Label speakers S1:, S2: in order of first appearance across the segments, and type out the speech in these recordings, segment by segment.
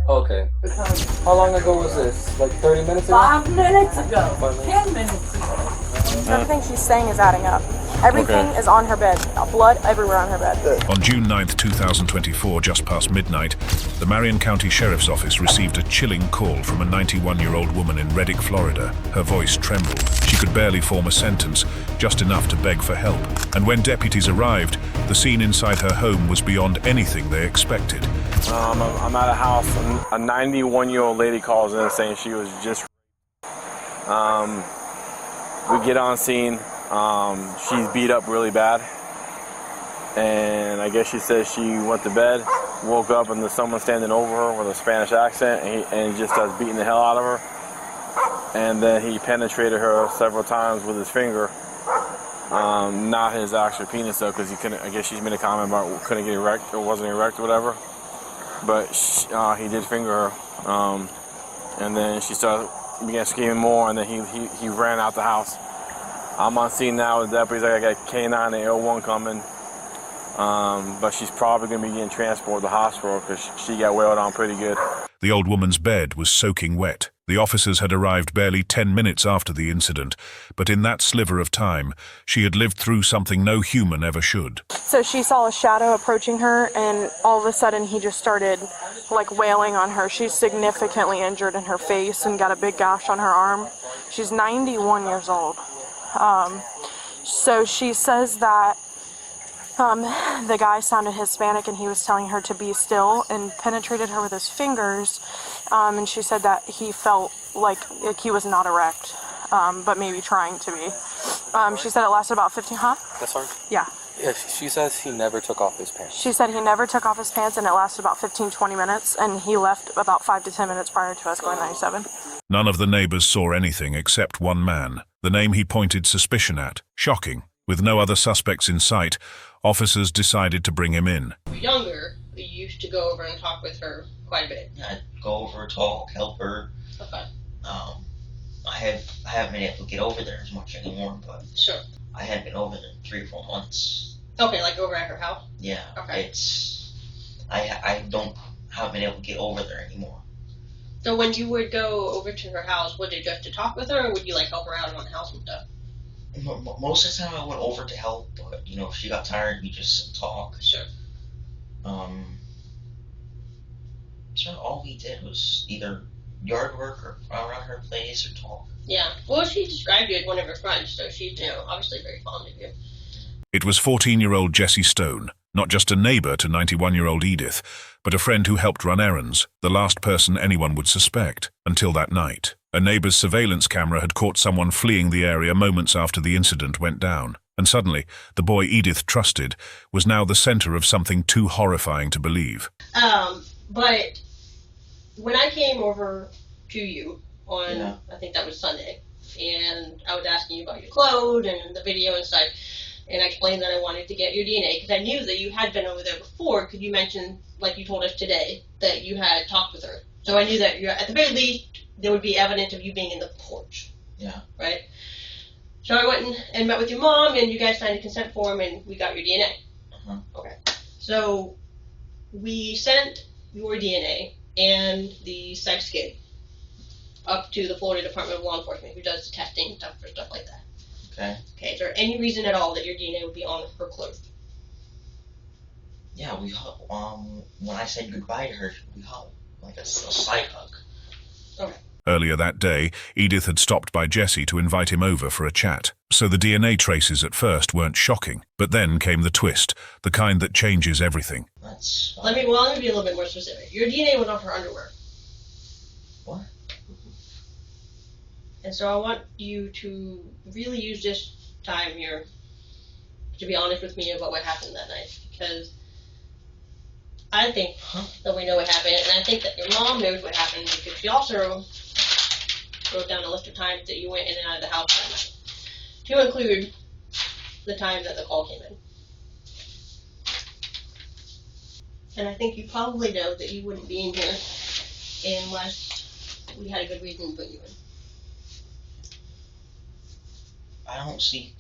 S1: Okay. How long ago was this? Like 30 minutes ago?
S2: 5 minutes ago. 10 minutes ago.
S3: Everything she's saying is adding up. Everything is on her bed. Blood everywhere on her bed.
S4: On June 9th, 2024, just past midnight, the Marion County Sheriff's Office received a chilling call from a 91-year-old woman in Reddick, Florida. Her voice trembled. She could barely form a sentence, just enough to beg for help. And when deputies arrived, the scene inside her home was beyond anything they expected.
S5: I'm at a house, and a 91-year-old lady calls in saying she was just... We get on scene. She's beat up really bad, and I guess she says she went to bed, woke up, and there's someone standing over her with a Spanish accent, and he just starts beating the hell out of her. And then he penetrated her several times with his finger, not his actual penis though, because he couldn't. I guess she's made a comment about couldn't get erect or wasn't erect or whatever. But he did finger her, and then she began screaming more, and then he ran out the house. I'm on scene now with deputies. I got K9 and L1 coming, but she's probably going to be getting transported to the hospital because she got wailed on pretty good.
S4: The old woman's bed was soaking wet. The officers had arrived barely 10 minutes after the incident, but in that sliver of time, she had lived through something no human ever should.
S3: So she saw a shadow approaching her, and all of a sudden he just started like wailing on her. She's significantly injured in her face and got a big gash on her arm. She's 91 years old. So she says that the guy sounded Hispanic and he was telling her to be still and penetrated her with his fingers, and she said that he felt like he was not erect, but maybe trying to be. She said it lasted about 15,
S1: That's hard.
S3: Yeah.
S1: Yeah, she says he never took off his pants.
S3: She said he never took off his pants and it lasted about 15-20 minutes, and he left about 5 to 10 minutes prior to us going 97.
S4: None of the neighbors saw anything except one man, the name he pointed suspicion at. Shocking. With no other suspects in sight, officers decided to bring him in.
S6: When we were younger, we used to go over and talk with her quite a bit.
S7: I'd go over, talk, help her.
S6: Okay.
S7: I haven't been able to get over there as much anymore, but
S6: Sure.
S7: I hadn't been over there in 3 or 4 months.
S6: Okay, like over at her house?
S7: Yeah.
S6: Okay.
S7: I haven't been able to get over there anymore.
S6: So when you would go over to her house, was it just to talk with her, or would you like help her out around the house and stuff?
S7: Most of the time I went over to help, but if she got tired, we just talk.
S6: Sure.
S7: So all we did was either yard work or around her place or talk.
S6: Yeah. Well, she described you as one of her friends, so she's, obviously very fond of you.
S4: It was 14-year-old Jessie Stone, not just a neighbor to 91-year-old Edith, but a friend who helped run errands, the last person anyone would suspect, until that night. A neighbor's surveillance camera had caught someone fleeing the area moments after the incident went down, and suddenly, the boy Edith trusted was now the center of something too horrifying to believe.
S6: But when I came over to you on, I think that was Sunday, and I was asking you about your clothes and the video and such, and I explained that I wanted to get your DNA because I knew that you had been over there before because you mentioned, like you told us today, that you had talked with her. So I knew that at the very least, there would be evidence of you being in the porch.
S7: Yeah.
S6: Right? So I went and met with your mom, and you guys signed a consent form, and we got your DNA.
S7: Uh-huh.
S6: Okay. So we sent your DNA and the sex kit up to the Florida Department of Law Enforcement, who does the testing and stuff for stuff like that.
S7: Okay.
S6: Okay, is there any reason at all that your DNA would be on her clothes?
S7: Yeah, we when I said goodbye to her, we hugged, like a side hug.
S6: Okay.
S4: Earlier that day, Edith had stopped by Jessie to invite him over for a chat. So the DNA traces at first weren't shocking, but then came the twist, the kind that changes everything.
S6: Let me be a little bit more specific. Your DNA was on her underwear.
S7: What?
S6: And so I want you to really use this time here to be honest with me about what happened that night, because I think that we know what happened, and I think that your mom knows what happened because she also wrote down a list of times that you went in and out of the house that night, to include the time that the call came in. And I think you probably know that you wouldn't be in here unless we had a good reason to put you in.
S7: I don't see.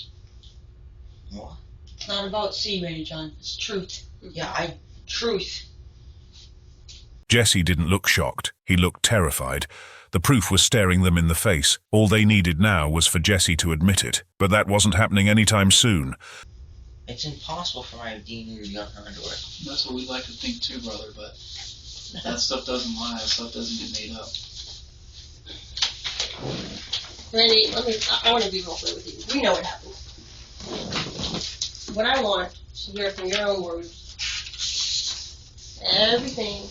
S7: What?
S2: It's not about see, Ray John. It's truth.
S7: Yeah, I truth.
S4: Jesse didn't look shocked. He looked terrified. The proof was staring them in the face. All they needed now was for Jesse to admit it. But that wasn't happening anytime soon.
S7: It's impossible for my DNA to be on her underwear.
S8: That's what we like to think too, brother, but that stuff doesn't lie. That stuff doesn't get made up.
S6: Randy, I want to be real clear with you. We know what happened. What I want to hear from your own words, everything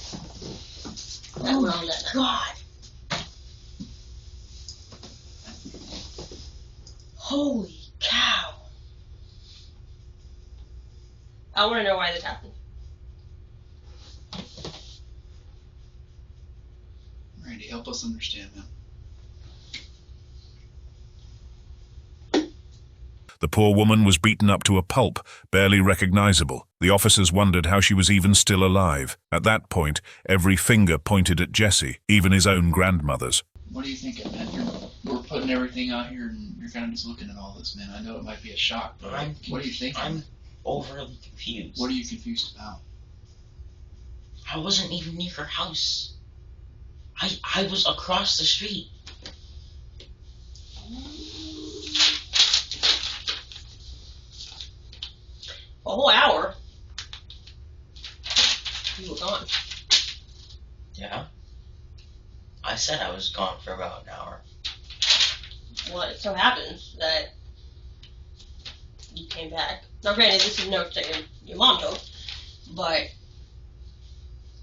S6: that went on that night.
S2: God. Holy cow.
S6: I want to know why this happened.
S8: Randy, help us understand that.
S4: The poor woman was beaten up to a pulp, barely recognizable. The officers wondered how she was even still alive. At that point, every finger pointed at Jesse, even his own grandmother's.
S8: What do you think, man? We're putting everything out here, and you're kind of just looking at all this, man. I know it might be a shock, but what do you think?
S7: I'm overly confused.
S8: What are you confused about?
S7: I wasn't even near her house. I was across the street.
S6: A whole hour. You were gone.
S7: Yeah. I said I was gone for about an hour.
S6: Well, it so happens that you came back. Now, granted, this is notes that your mom told, but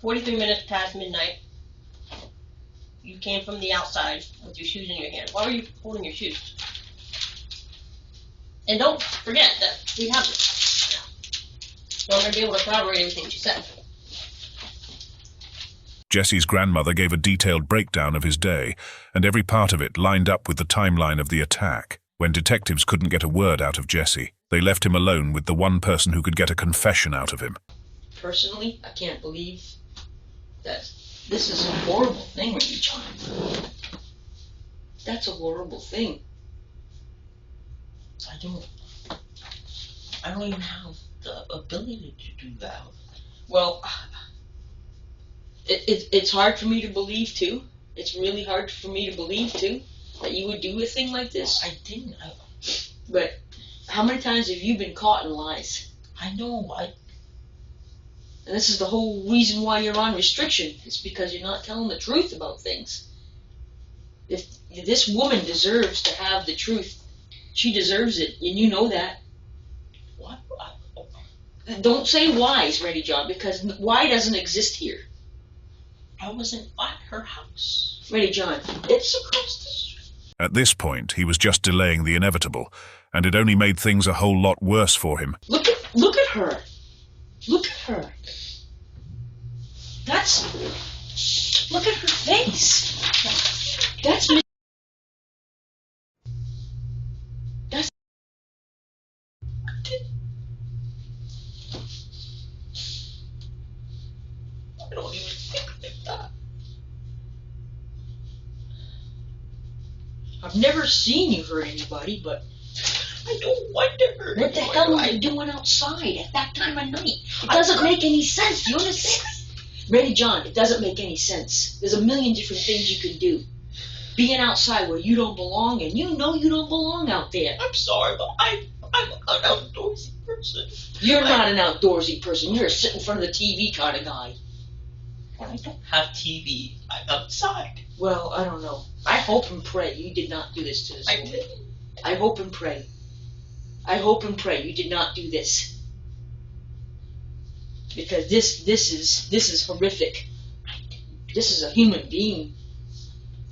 S6: 43 minutes past midnight, you came from the outside with your shoes in your hand. Why were you holding your shoes? And don't forget that we have this. So I'm going to be able to corroborate everything she said.
S4: Jesse's grandmother gave a detailed breakdown of his day, and every part of it lined up with the timeline of the attack. When detectives couldn't get a word out of Jesse, they left him alone with the one person who could get a confession out of him.
S2: Personally, I can't believe that this is a horrible thing with you, John. That's a horrible thing.
S7: I don't even have the ability to do that.
S2: Well, it's hard for me to believe too. It's really hard for me to believe too that you would do a thing like this.
S7: I didn't.
S2: But how many times have you been caught in lies?
S7: I know.
S2: And this is the whole reason why you're on restriction. It's because you're not telling the truth about things. If this woman deserves to have the truth, she deserves it, and you know that.
S7: What?
S2: Don't say why's, Ready John, because why doesn't exist here.
S7: I wasn't at her house.
S2: Ready John, it's across the street.
S4: At this point, he was just delaying the inevitable, and it only made things a whole lot worse for him.
S2: Look at her. Look at her. Look at her face. That's
S7: I don't even think like that.
S2: I've never seen you hurt anybody, but
S7: I don't want to hurt
S2: what the
S7: anyone.
S2: hell are you doing outside at that time of night? It doesn't make any sense. Do you understand? Ready, John, it doesn't make any sense. There's a million different things you can do. Being outside where you don't belong, and you know you don't belong out there.
S7: I'm sorry, but I'm an outdoorsy person.
S2: You're not an outdoorsy person. You're a sit in front of the TV kind of guy.
S7: When I don't have TV, I'm outside.
S2: Well, I don't know. I hope and pray you did not do this to this
S7: I
S2: woman.
S7: didn't.
S2: I hope and pray. I hope and pray you did not do this. Because this is horrific. This is a human being.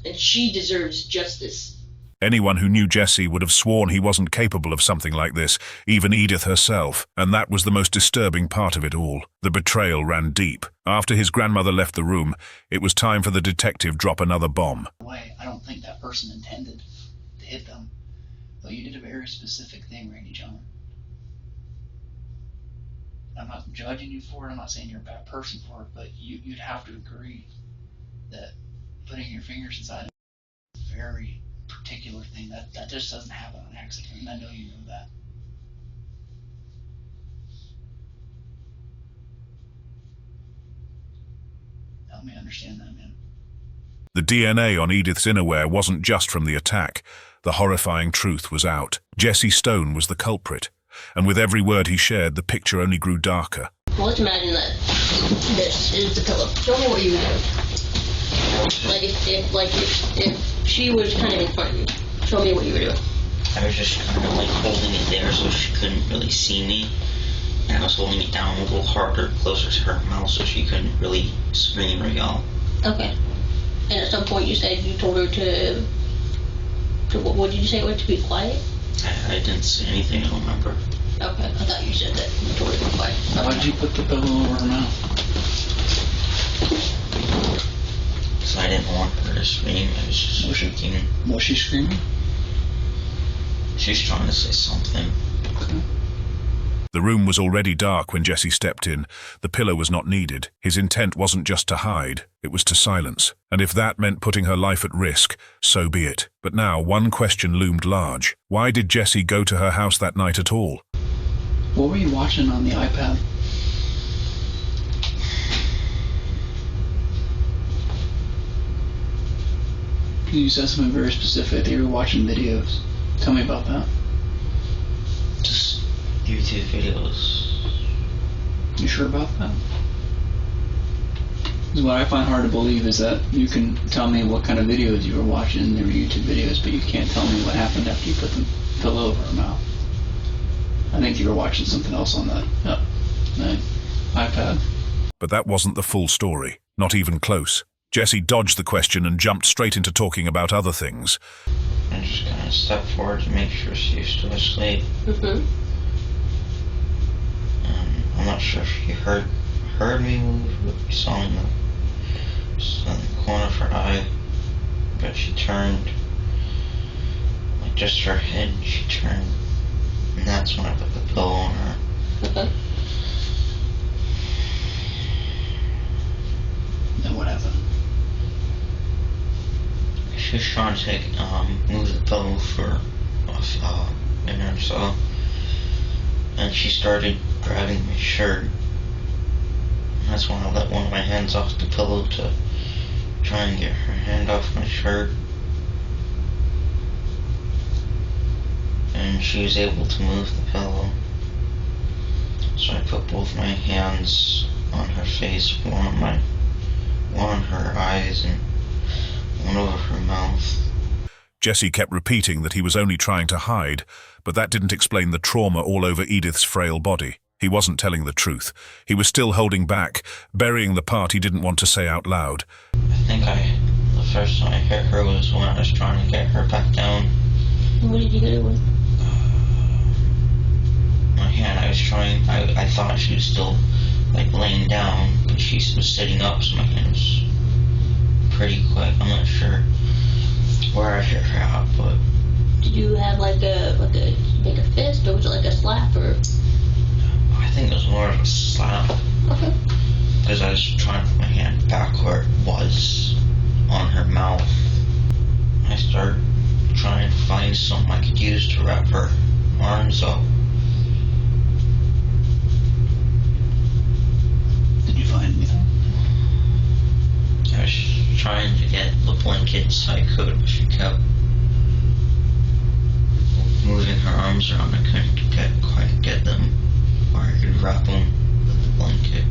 S2: And she deserves justice.
S4: Anyone who knew Jesse would have sworn he wasn't capable of something like this, even Edith herself, and that was the most disturbing part of it all. The betrayal ran deep. After his grandmother left the room, it was time for the detective drop another bomb.
S8: I don't think that person intended to hit them. Though you did a very specific thing, Randy John. I'm not judging you for it. I'm not saying you're a bad person for it, but you'd have to agree that putting your fingers inside is a very particular thing. That just doesn't happen on accident, and I know you know that. help me understand that, man.
S4: The DNA on Edith's innerwear wasn't just from the attack. The horrifying truth was out. Jesse Stone was the culprit, and with every word he shared, the picture only grew darker.
S6: Well, let's imagine that this is the pillow. Show me what you would do. If she was kind of in front of you, show me what you were doing.
S7: I was just kind of like holding it there so she couldn't really see me. And I was holding it down a little harder, closer to her mouth so she couldn't really scream or yell.
S6: Okay. And at some point you said you told her to what did you say? To be quiet?
S7: I didn't say anything, I don't remember.
S6: Okay, I thought you said that you told her to be quiet. Okay.
S8: Why'd you put the pillow over her mouth?
S7: Because I didn't want her to scream. I was just shaking.
S8: Was she screaming?
S7: She's trying to say something.
S8: Okay.
S4: The room was already dark when Jesse stepped in. The pillow was not needed. His intent wasn't just to hide, it was to silence. And if that meant putting her life at risk, so be it. But now, one question loomed large. Why did Jesse go to her house that night at all?
S8: What were you watching on the iPad? You said something very specific that you were watching videos. Tell me about that.
S7: Just YouTube videos.
S8: You sure about that? Because what I find hard to believe is that you can tell me what kind of videos you were watching. They were YouTube videos, but you can't tell me what happened after you put the pillow over her mouth. I think you were watching something else on that iPad.
S4: But that wasn't the full story, not even close. Jesse dodged the question and jumped straight into talking about other things.
S7: I'm just gonna step forward to make sure she's still asleep.
S6: Mm-hmm.
S7: I'm not sure if you heard me move, but you saw in the corner of her eye. But she turned, like just her head, she turned. And that's when I put the pillow on her.
S6: Okay.
S8: Then what happened?
S7: She was trying to move the pillow for in her so, and she started grabbing my shirt. And that's when I let one of my hands off the pillow to try and get her hand off my shirt. And she was able to move the pillow. So I put both my hands on her face, one on her eyes and one over her mouth.
S4: Jesse kept repeating that he was only trying to hide, but that didn't explain the trauma all over Edith's frail body. He wasn't telling the truth. He was still holding back, burying the part he didn't want to say out loud.
S7: I think the first time I hit her was when I was trying to get her back down.
S6: What did you hit her with?
S7: My hand, I thought she was still like laying down, but she was sitting up, so my hand was pretty quick. I'm not sure where I hit her at, but...
S6: Did you have like a fist, or was it like a slap, or...?
S7: I think it was more of a slap.
S6: Okay.
S7: Because I was trying to put my hand back where it was on her mouth. I started trying to find something I could use to wrap her arms up.
S8: Did you find anything?
S7: I was trying to get the blankets I could, but she kept moving her arms around. I couldn't quite get them where I could wrap them with the blanket.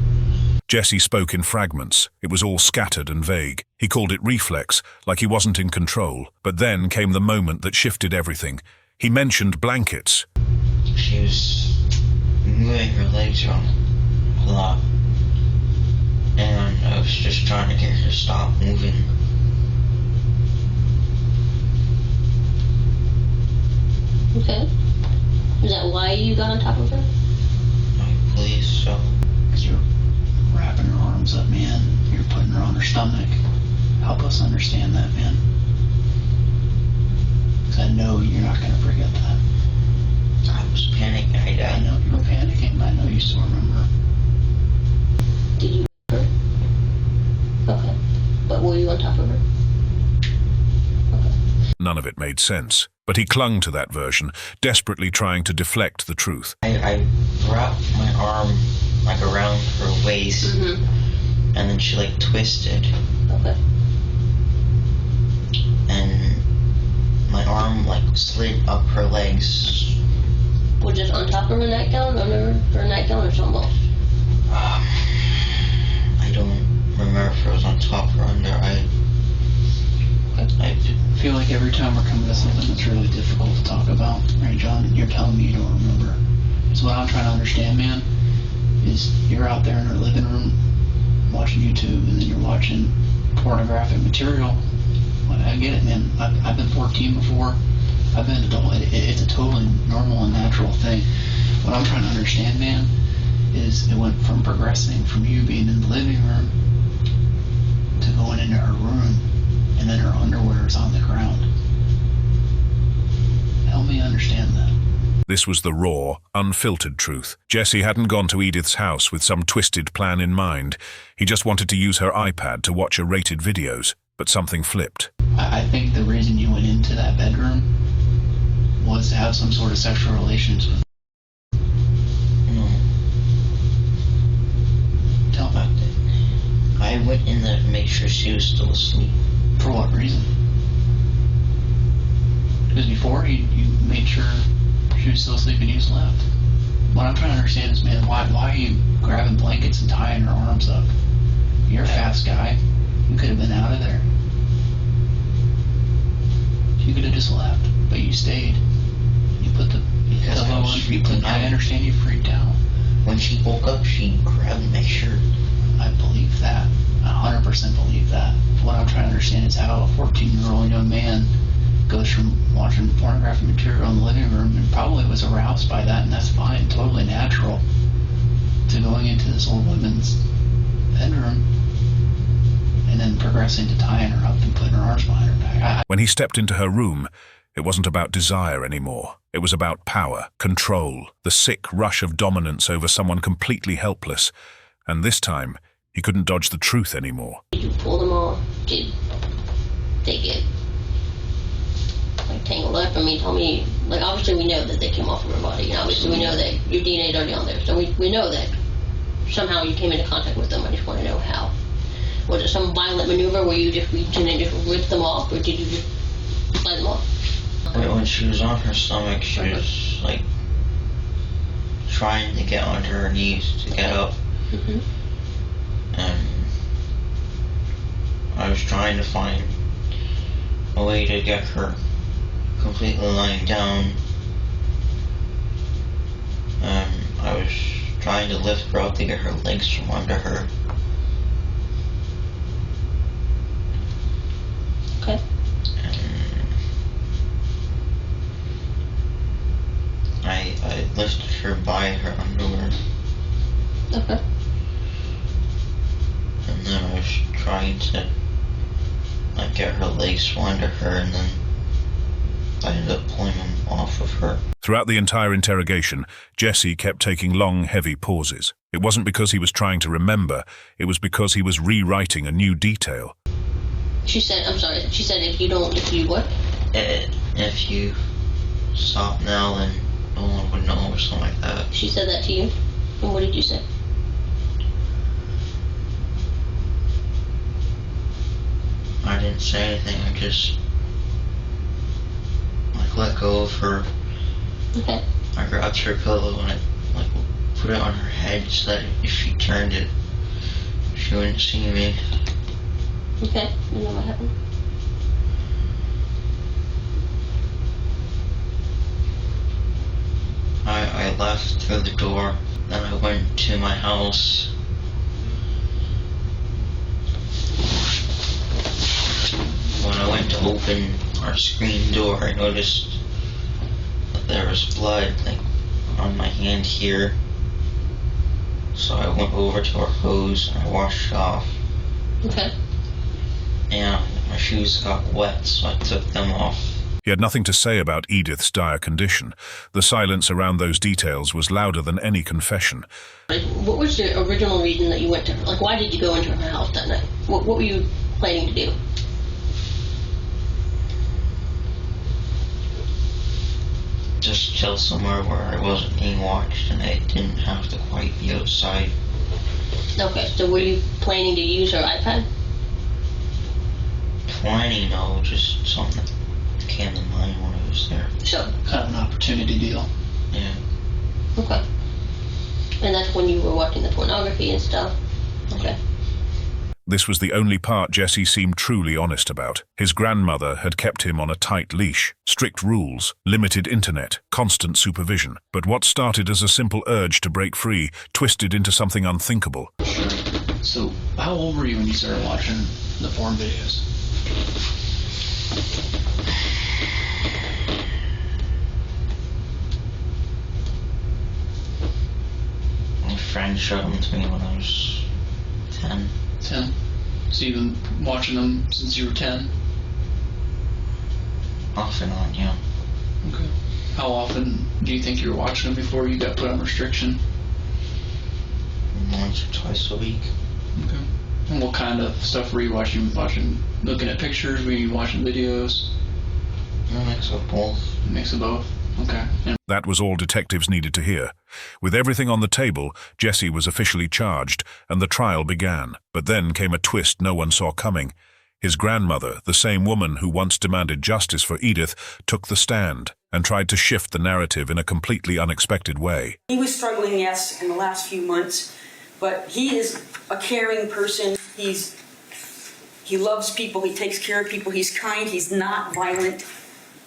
S4: Jesse spoke in fragments. It was all scattered and vague. He called it reflex, like he wasn't in control. But then came the moment that shifted everything. He mentioned blankets.
S7: She was moving her legs around a lot. And I was just trying to get her to stop moving.
S6: Okay. Is that why you got on top of her?
S7: I believe so.
S8: Because you're wrapping her arms up, man. You're putting her on her stomach. Help us understand that, man. Because I know you're not going to forget that.
S7: I was panicking.
S8: I know you were panicking, but I know you still remember.
S6: Did you her? Okay. But were you on top of her? Okay.
S4: None of it made sense, but he clung to that version, desperately trying to deflect the truth.
S7: I wrapped my arm like around her waist, and then she like twisted,
S6: Okay.
S7: and my arm like slid up her legs.
S6: Was it on top of her nightgown, under her nightgown, or something else?
S7: I don't remember if it was on top or under. I
S8: I feel like every time we're coming to something that's really difficult to talk about, right, John? You're telling me you don't remember. So what I'm trying to understand, man, is you're out there in our living room watching YouTube, and then you're watching pornographic material. Like, I get it, man. I've been 14 before. I've been an adult. It's a totally normal and natural thing. What I'm trying to understand, man, is it went from progressing from you being in the living room to going into her room, and then her underwear is on the ground. Help me understand that.
S4: This was the raw, unfiltered truth. Jesse hadn't gone to Edith's house with some twisted plan in mind. He just wanted to use her iPad to watch R-rated videos, but something flipped.
S8: I think the reason you went into that bedroom was to have some sort of sexual relations with.
S7: No.
S8: Tell me.
S7: I went in there to make sure she was still asleep.
S8: For what reason? Because before you made sure she was still asleep and you slept. What I'm trying to understand is, man, why are you grabbing blankets and tying her arms up? You're a fast guy. You could have been out of there. You could have just left, but you stayed. You put the pillow on. I understand you freaked out.
S7: When she woke up, she grabbed my shirt.
S8: I believe that. I 100% believe that. What I'm trying to understand is how a 14-year-old young man goes from watching pornographic material in the living room and probably was aroused by that, and that's fine, totally natural, to going into this old woman's bedroom and then progressing to tying her up and putting her arms behind her back.
S4: When he stepped into her room, it wasn't about desire anymore. It was about power, control, the sick rush of dominance over someone completely helpless. And this time, he couldn't dodge the truth anymore.
S6: Did you pull them off? Did they get like tangled up? I mean, tell me, like, obviously we know that they came off of her body, and obviously we know that your DNA is already on there, so we know that somehow you came into contact with them. I just want to know how. Was it some violent maneuver where you just reached in and just ripped them off, or did you just slide them off?
S7: When she was on her stomach, she was like trying to get onto her knees to get up.
S6: Mm-hmm.
S7: And I was trying to find a way to get her completely lying down. I was trying to lift her up to get her legs from under her.
S6: Okay.
S7: I lifted her by her underwear.
S6: Okay.
S7: And then I was trying to like get her legs from under her, and then I ended up pulling them off of her.
S4: Throughout the entire interrogation, Jesse kept taking long, heavy pauses. It wasn't because he was trying to remember, it was because he was rewriting a new detail.
S6: She said, I'm sorry, she said if you what?
S7: If you stop now, then no one would know, or something like that.
S6: She said that to you? And what did you say?
S7: I didn't say anything, I just like let go of her.
S6: Okay.
S7: I grabbed her pillow and I like put it on her head so that if she turned it, she wouldn't see me.
S6: Okay, and then what happened?
S7: I left through the door, then I went to my house. When I went to open our screen door, I noticed that there was blood like on my hand here. So I went over to our hose and I washed it off.
S6: Okay.
S7: And my shoes got wet, so I took them off.
S4: He had nothing to say about Edith's dire condition. The silence around those details was louder than any confession.
S6: What was the original reason that you went to her? Like, why did you go into her house that night? What were you planning to do?
S7: Just chill somewhere where I wasn't being watched and I didn't have to quite be outside.
S6: Okay, so were you planning to use her iPad?
S7: Planning, no, just something that came to mind when I was there.
S6: So,
S8: Kind of an opportunity deal.
S7: Yeah.
S6: okay. And that's when you were watching the pornography and stuff? Okay.
S4: This was the only part Jesse seemed truly honest about. His grandmother had kept him on a tight leash, strict rules, limited internet, constant supervision. But what started as a simple urge to break free twisted into something unthinkable.
S8: So, how old were you when you started watching the porn videos?
S7: My friend showed them to me when I was 10.
S8: 10. So you've been watching them since you were 10?
S7: Off and on, yeah.
S8: Okay. How often do you think you were watching them before you got put on restriction?
S7: Once or twice a week.
S8: Okay. And what kind of stuff were you watching? Looking at pictures? Were you watching videos?
S7: A mix of both.
S8: A mix of both? Okay. And
S4: That was all detectives needed to hear. With everything on the table, Jesse was officially charged, and the trial began. But then came a twist no one saw coming. His grandmother, the same woman who once demanded justice for Edith, took the stand and tried to shift the narrative in a completely unexpected way.
S9: He was struggling, yes, in the last few months, but he is a caring person. He loves people, he takes care of people, he's kind, he's not violent.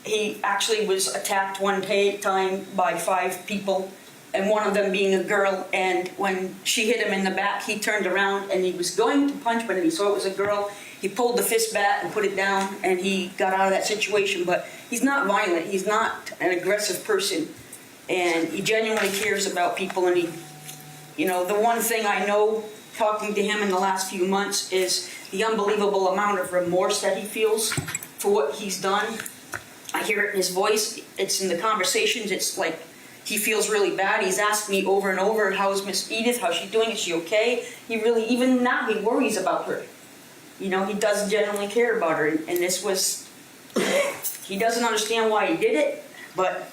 S9: He actually was attacked one time by 5 people, and one of them being a girl, and when she hit him in the back, he turned around and he was going to punch, but when he saw it was a girl, he pulled the fist back and put it down, and he got out of that situation. But he's not violent, he's not an aggressive person, and he genuinely cares about people. And the one thing I know, talking to him in the last few months, is the unbelievable amount of remorse that he feels for what he's done. I hear it in his voice, it's in the conversations, it's like he feels really bad. He's asked me over and over, how's Miss Edith, how's she doing, is she okay? He really, even now, he worries about her. He does genuinely care about her, and this was, he doesn't understand why he did it, but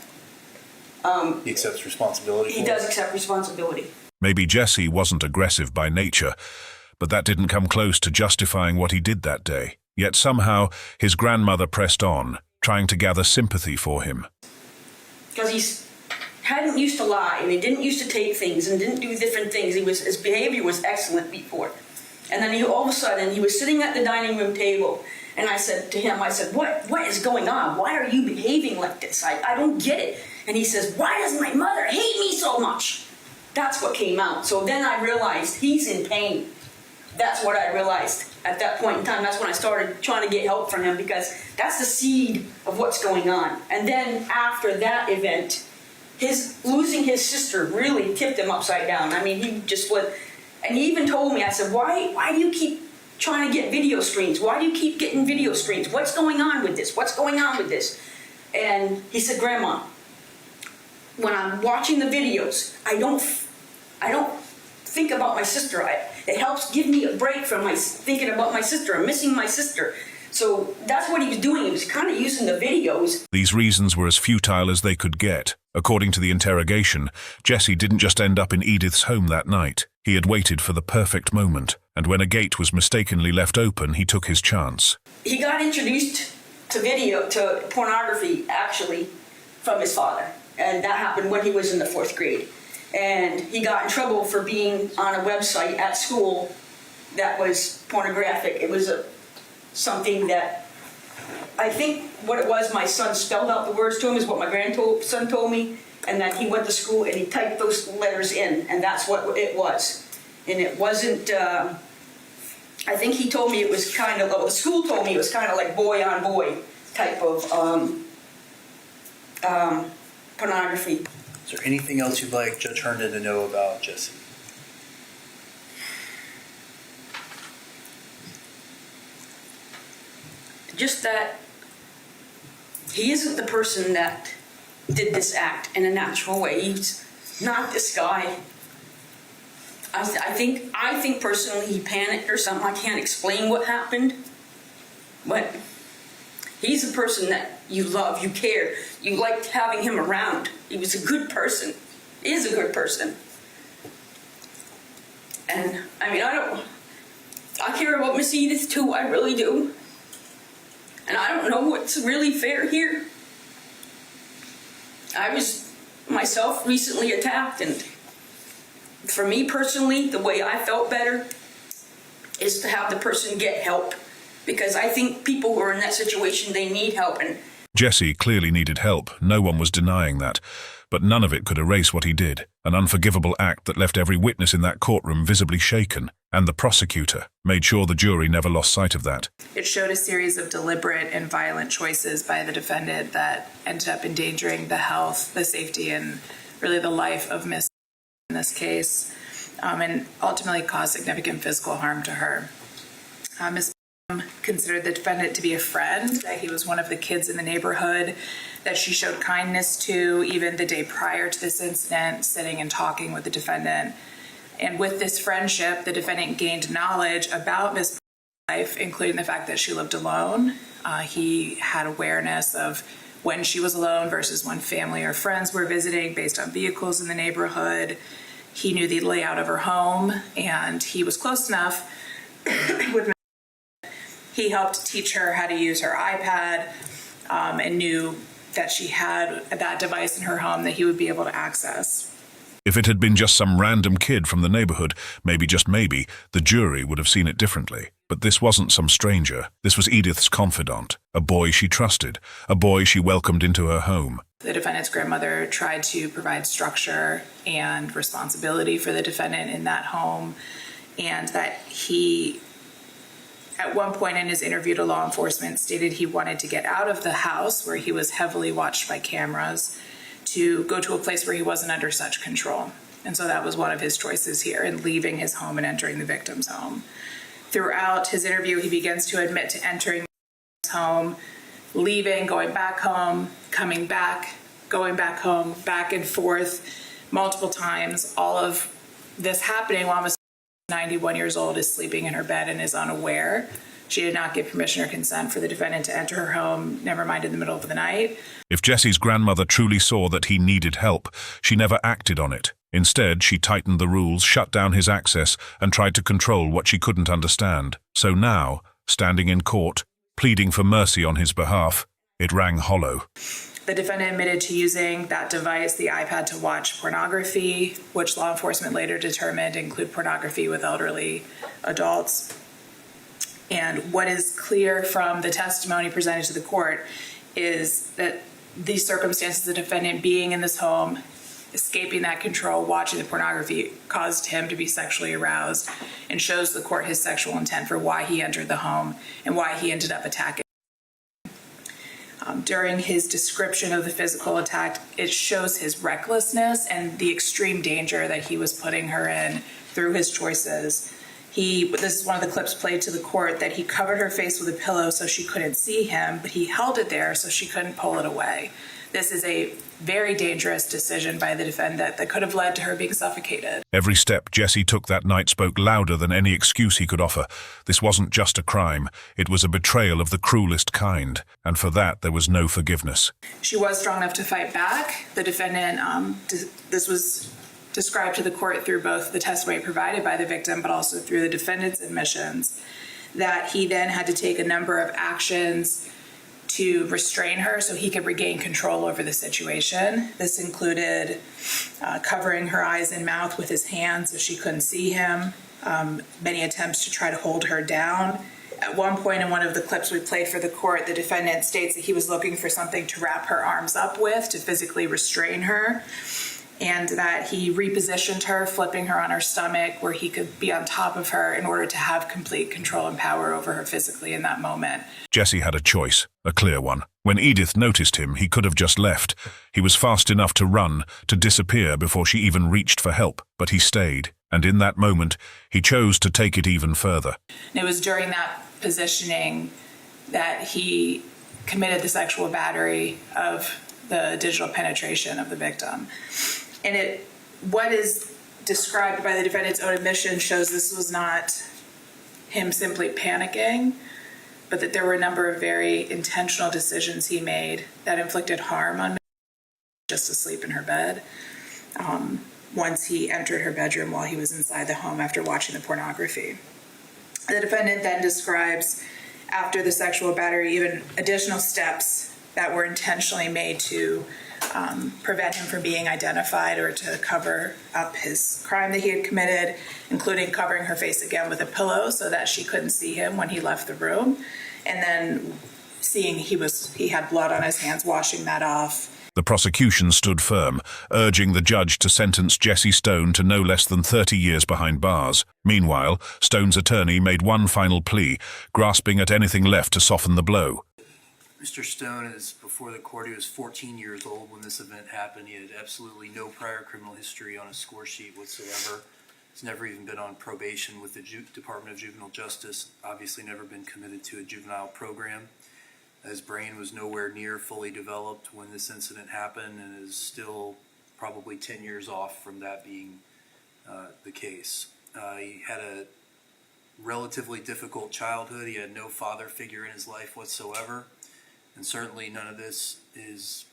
S10: he accepts responsibility.
S9: He does accept responsibility.
S4: Maybe Jesse wasn't aggressive by nature, but that didn't come close to justifying what he did that day. Yet somehow, his grandmother pressed on, trying to gather sympathy for him.
S9: Because he hadn't used to lie, and he didn't used to take things, and didn't do different things. His behavior was excellent before. And then all of a sudden, he was sitting at the dining room table, and I said to him, what is going on? Why are you behaving like this? I don't get it. And he says, why does my mother hate me so much? That's what came out. So then I realized he's in pain. That's what I realized at that point in time. That's when I started trying to get help from him, because that's the seed of what's going on. And then after that event, losing his sister really tipped him upside down. I mean, he just went, and he even told me, I said, why do you keep trying to get video screens? Why do you keep getting video screens? What's going on with this? What's going on with this? And he said, Grandma, when I'm watching the videos, I don't think about my sister. It helps give me a break from thinking about my sister. I'm missing my sister. So that's what he was doing. He was kind of using the videos.
S4: These reasons were as futile as they could get. According to the interrogation, Jesse didn't just end up in Edith's home that night. He had waited for the perfect moment, and when a gate was mistakenly left open, he took his chance.
S9: He got introduced to pornography, actually, from his father. And that happened when he was in the 4th grade. And he got in trouble for being on a website at school that was pornographic. It was something that, I think what it was, my son spelled out the words to him, is what my grandson told me. And then he went to school and he typed those letters in, and that's what it was. And it wasn't, I think he told me it was kind of, the school told me it was kind of like boy on boy type of pornography.
S10: Is there anything else you'd like Judge Herndon to know about Jesse?
S9: Just that he isn't the person that did this act in a natural way. He's not this guy. I think personally he panicked or something. I can't explain what happened, but he's a person that you love, you care, you liked having him around. He was a good person. He is a good person. And I care about Miss Edith too, I really do. And I don't know what's really fair here. I was myself recently attacked, and for me personally, the way I felt better is to have the person get help, because I think people who are in that situation, they need help. And
S4: Jesse clearly needed help, no one was denying that, but none of it could erase what he did, an unforgivable act that left every witness in that courtroom visibly shaken, and the prosecutor made sure the jury never lost sight of that.
S11: It showed a series of deliberate and violent choices by the defendant that ended up endangering the health, the safety, and really the life of Miss in this case, and ultimately caused significant physical harm to her. Ms. considered the defendant to be a friend, that he was one of the kids in the neighborhood that she showed kindness to even the day prior to this incident, sitting and talking with the defendant. And with this friendship, the defendant gained knowledge about Ms. life, including the fact that she lived alone. He had awareness of when she was alone versus when family or friends were visiting based on vehicles in the neighborhood. He knew the layout of her home, and he was close enough with he helped teach her how to use her iPad, and knew that she had that device in her home that he would be able to access.
S4: If it had been just some random kid from the neighborhood, maybe, just maybe, the jury would have seen it differently. But this wasn't some stranger. This was Edith's confidant, a boy she trusted, a boy she welcomed into her home.
S11: The defendant's grandmother tried to provide structure and responsibility for the defendant in that home, and that he, at one point in his interview to law enforcement, stated he wanted to get out of the house where he was heavily watched by cameras to go to a place where he wasn't under such control. And so that was one of his choices here in leaving his home and entering the victim's home. Throughout his interview, he begins to admit to entering his home, leaving, going back home, coming back, going back home, back and forth multiple times. All of this happening while Ms. 91 years old is sleeping in her bed and is unaware. She did not give permission or consent for the defendant to enter her home, never mind in the middle of the night.
S4: If Jesse's grandmother truly saw that he needed help, she never acted on it. Instead, she tightened the rules, shut down his access, and tried to control what she couldn't understand. So now, standing in court, pleading for mercy on his behalf, it rang hollow.
S11: The defendant admitted to using that device, the iPad, to watch pornography, which law enforcement later determined include pornography with elderly adults. And what is clear from the testimony presented to the court is that these circumstances, the defendant being in this home, escaping that control, watching the pornography, caused him to be sexually aroused, and shows the court his sexual intent for why he entered the home and why he ended up attacking. During his description of the physical attack, it shows his recklessness and the extreme danger that he was putting her in through his choices. This is one of the clips played to the court, that he covered her face with a pillow so she couldn't see him, but he held it there so she couldn't pull it away. This is a very dangerous decision by the defendant that could have led to her being suffocated.
S4: Every step Jesse took that night spoke louder than any excuse he could offer. This wasn't just a crime. It was a betrayal of the cruelest kind, and for that there was no forgiveness.
S11: She was strong enough to fight back. The defendant, this was described to the court through both the testimony provided by the victim, but also through the defendant's admissions, that he then had to take a number of actions to restrain her so he could regain control over the situation. This included covering her eyes and mouth with his hands so she couldn't see him, many attempts to try to hold her down. At one point in one of the clips we played for the court, the defendant states that he was looking for something to wrap her arms up with to physically restrain her, and that he repositioned her, flipping her on her stomach where he could be on top of her in order to have complete control and power over her physically in that moment.
S4: Jesse had a choice, a clear one. When Edith noticed him, he could have just left. He was fast enough to run, to disappear before she even reached for help, but he stayed, and in that moment, he chose to take it even further.
S11: And it was during that positioning that he committed the sexual battery of the digital penetration of the victim. And what is described by the defendant's own admission shows this was not him simply panicking, but that there were a number of very intentional decisions he made that inflicted harm on me, just to sleep in her bed. once he entered her bedroom while he was inside the home after watching the pornography. The defendant then describes, after the sexual battery, even additional steps that were intentionally made to prevent him from being identified or to cover up his crime that he had committed, including covering her face again with a pillow so that she couldn't see him when he left the room, and then seeing he had blood on his hands, washing that off.
S4: The prosecution stood firm, urging the judge to sentence Jesse Stone to no less than 30 years behind bars. Meanwhile, Stone's attorney made one final plea, grasping at anything left to soften the blow.
S10: Mr. Stone is before the court. He was 14 years old when this event happened. He had absolutely no prior criminal history on his score sheet whatsoever. He's never even been on probation with the Department of Juvenile Justice, obviously never been committed to a juvenile program. His brain was nowhere near fully developed when this incident happened and is still probably 10 years off from that being the case. He had a relatively difficult childhood. He had no father figure in his life whatsoever. And certainly none of this is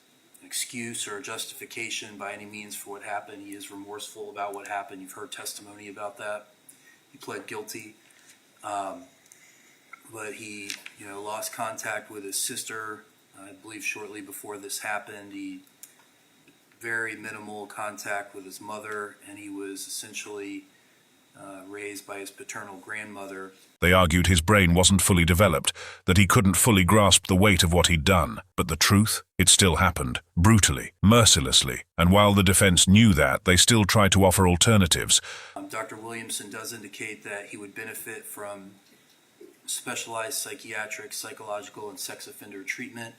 S10: an excuse or a justification by any means for what happened. He is remorseful about what happened. You've heard testimony about that. He pled guilty. But he, lost contact with his sister, I believe shortly before this happened. He very minimal contact with his mother, and he was essentially raised by his paternal grandmother.
S4: They argued his brain wasn't fully developed, that he couldn't fully grasp the weight of what he'd done. But the truth? It still happened, brutally, mercilessly. And while the defense knew that, they still tried to offer alternatives.
S10: Dr. Williamson does indicate that he would benefit from specialized psychiatric, psychological, and sex offender treatment.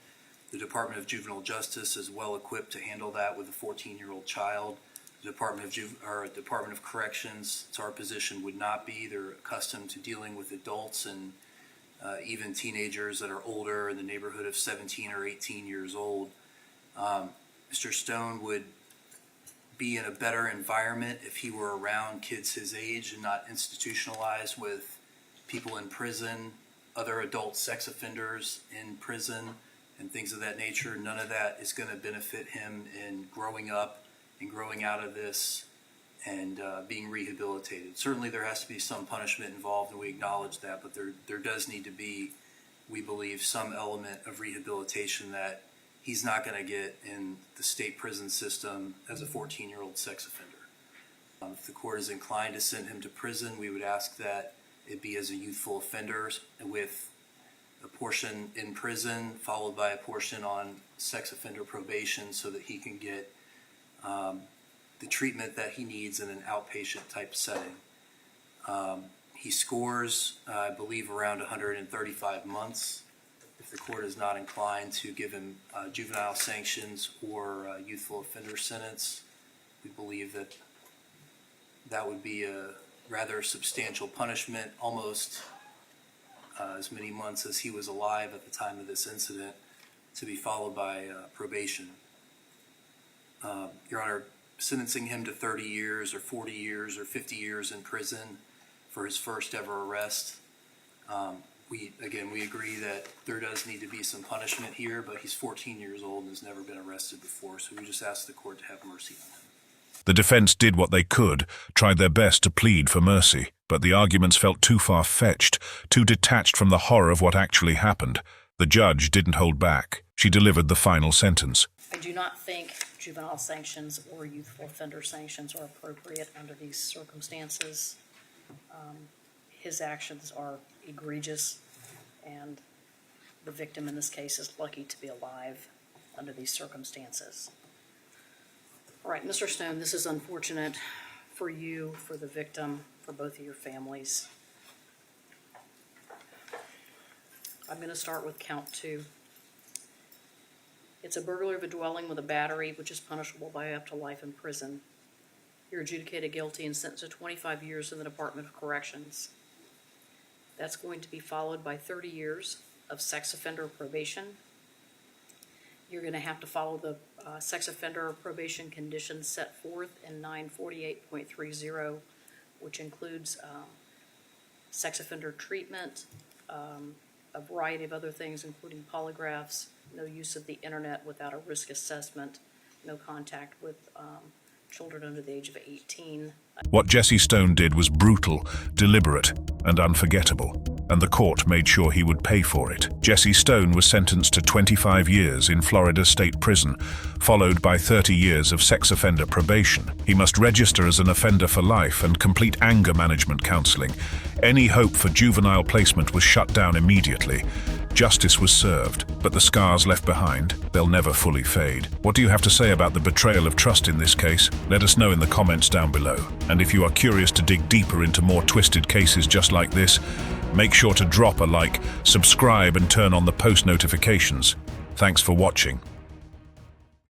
S10: The Department of Juvenile Justice is well equipped to handle that with a 14-year-old child. The Department of Corrections, it's our position, would not be. They're accustomed to dealing with adults and even teenagers that are older, in the neighborhood of 17 or 18 years old. Mr. Stone would be in a better environment if he were around kids his age and not institutionalized with people in prison, other adult sex offenders in prison, and things of that nature. None of that is going to benefit him in growing up and growing out of this and being rehabilitated. Certainly there has to be some punishment involved, and we acknowledge that, but there does need to be, we believe, some element of rehabilitation that he's not going to get in the state prison system as a 14-year-old sex offender. If the court is inclined to send him to prison, we would ask that it be as a youthful offender with a portion in prison followed by a portion on sex offender probation so that he can get the treatment that he needs in an outpatient type setting. He scores, I believe, around 135 months. If the court is not inclined to give him juvenile sanctions or youthful offender sentence, we believe that that would be a rather substantial punishment, almost as many months as he was alive at the time of this incident, to be followed by probation. Your Honor, sentencing him to 30 years or 40 years or 50 years in prison for his first ever arrest. We agree that there does need to be some punishment here, but he's 14 years old and has never been arrested before, so we just ask the court to have mercy on him.
S4: The defense did what they could, tried their best to plead for mercy, but the arguments felt too far-fetched, too detached from the horror of what actually happened. The judge didn't hold back. She delivered the final sentence.
S12: I do not think juvenile sanctions or youthful offender sanctions are appropriate under these circumstances. His actions are egregious, and the victim in this case is lucky to be alive under these circumstances. All right, Mr. Stone, this is unfortunate for you, for the victim, for both of your families. I'm going to start with count 2. It's a burglary of a dwelling with a battery, which is punishable by up to life in prison. You're adjudicated guilty and sentenced to 25 years in the Department of Corrections. That's going to be followed by 30 years of sex offender probation. You're going to have to follow the sex offender probation conditions set forth in 948.30, which includes sex offender treatment, a variety of other things, including polygraphs, no use of the internet without a risk assessment, no contact with children under the age of 18.
S4: What Jesse Stone did was brutal, deliberate, and unforgettable, and the court made sure he would pay for it. Jesse Stone was sentenced to 25 years in Florida State Prison, followed by 30 years of sex offender probation. He must register as an offender for life and complete anger management counseling. Any hope for juvenile placement was shut down immediately. Justice was served, but the scars left behind, they'll never fully fade. What do you have to say about the betrayal of trust in this case? Let us know in the comments down below. And if you are curious to dig deeper into more twisted cases just like this, make sure to drop a like, subscribe, and turn on the post notifications. Thanks for watching.